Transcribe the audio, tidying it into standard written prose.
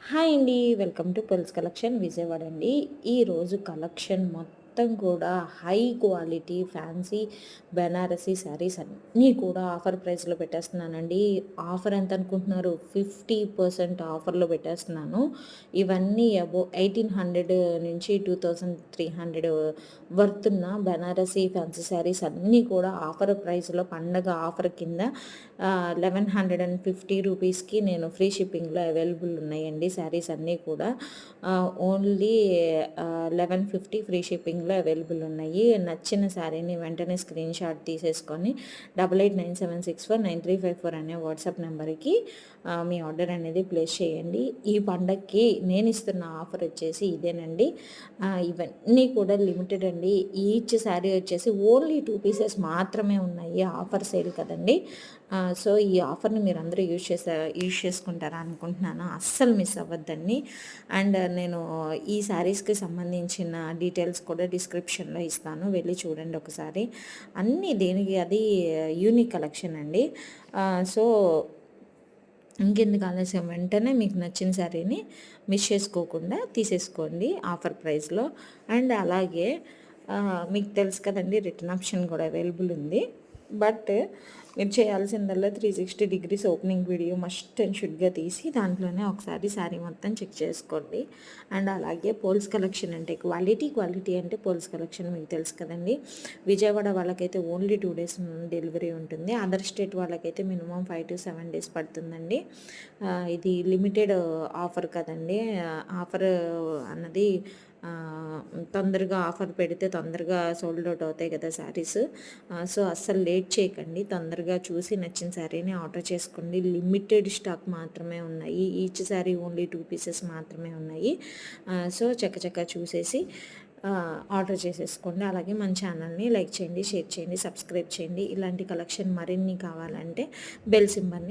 Hi అండి. Welcome to Phelps collection Vijayawada అండి. ఈరోజు కలెక్షన్ మొత్తం కూడా high quality fancy Banarasi saris అన్నీ కూడా ఆఫర్ ప్రైస్‌లో పెట్టేస్తున్నానండి. ఆఫర్ ఎంత అనుకుంటున్నారు? 50% ఆఫర్‌లో పెట్టేస్తున్నాను. ఇవన్నీ అబోవ్ 1800 నుంచి 2300 వర్త్ ఉన్న బెనారసీ ఫ్యాన్సీ శారీస్ అన్నీ కూడా ఆఫర్ ప్రైస్‌లో పండగ ఆఫర్ కింద 1150 రూపీస్‌కి నేను ఫ్రీ షిప్పింగ్‌లో అవైలబుల్ ఉన్నాయండి శారీస్ అన్నీ కూడా. ఓన్లీ 1150 ఫ్రీ షిప్పింగ్‌లో అవైలబుల్ ఉన్నాయి. నచ్చిన శారీని వెంటనే స్క్రీన్ షాట్ తీసేసుకొని 8897649354 అనే వాట్సాప్ నెంబర్‌కి మీ ఆర్డర్ అనేది ప్లేస్ చేయండి. ఈ పండగకి నేను ఇస్తున్న ఆఫర్ వచ్చేసి ఇదేనండి. ఇవన్నీ కూడా లిమిటెడ్ అండి. ఈచ్ శారీ వచ్చేసి ఓన్లీ 2 పీసెస్ మాత్రమే ఉన్నాయి. ఆఫర్ సేల్ కదండీ! సో, ఈ ఆఫర్‌ని మీరందరూ యూజ్ చేసుకుంటారా అనుకుంటున్నాను. అస్సలు మిస్ అవ్వద్దండి. అండ్ నేను ఈ శారీస్‌కి సంబంధించిన డీటెయిల్స్ కూడా డిస్క్రిప్షన్‌లో ఇస్తాను. వెళ్ళి చూడండి ఒకసారి. అన్నీ దేనికి అది యూనిక్ కలెక్షన్ అండి. సో, ఇంకెందుకు ఆలస్యం, వెంటనే మీకు నచ్చిన శారీని మిస్ చేసుకోకుండా తీసేసుకోండి ఆఫర్ ప్రైస్‌లో. అండ్ అలాగే మీకు తెలుసు కదండీ, రిటర్న్ ఆప్షన్ కూడా అవైలబుల్ ఉంది. బట్ మీరు చేయాల్సిందల్లా 360 degrees opening video must and షుడ్‌గా తీసి దాంట్లోనే ఒకసారి శారీ మొత్తం చెక్ చేసుకోండి. అండ్ అలాగే పోల్స్ కలెక్షన్ అంటే క్వాలిటీ అంటే పోల్స్ కలెక్షన్ మీకు తెలుసు కదండీ. విజయవాడ వాళ్ళకైతే ఓన్లీ 2 డేస్ డెలివరీ ఉంటుంది. అదర్ స్టేట్ వాళ్ళకైతే మినిమం 5 to 7 డేస్ పడుతుందండి. ఇది లిమిటెడ్ ఆఫర్ కదండీ. ఆఫర్ అన్నది తొందరగా ఆఫర్ పెడితే తొందరగా సోల్డ్ అవుట్ అవుతాయి కదా శారీస్. సో, అస్సలు లేట్ చేయకండి. తొందరగా చూసి నచ్చిన శారీని ఆర్డర్ చేసుకోండి. లిమిటెడ్ స్టాక్ మాత్రమే ఉన్నాయి. ఈచ్ శారీ ఓన్లీ 2 పీసెస్ మాత్రమే ఉన్నాయి. సో, చకచకా చూసేసి ఆర్డర్ చేసేసుకోండి. అలాగే మన ఛానల్ని లైక్ చేయండి, షేర్ చేయండి, సబ్స్క్రైబ్ చేయండి. ఇలాంటి కలెక్షన్ మరిన్ని కావాలంటే బెల్ సింబల్ని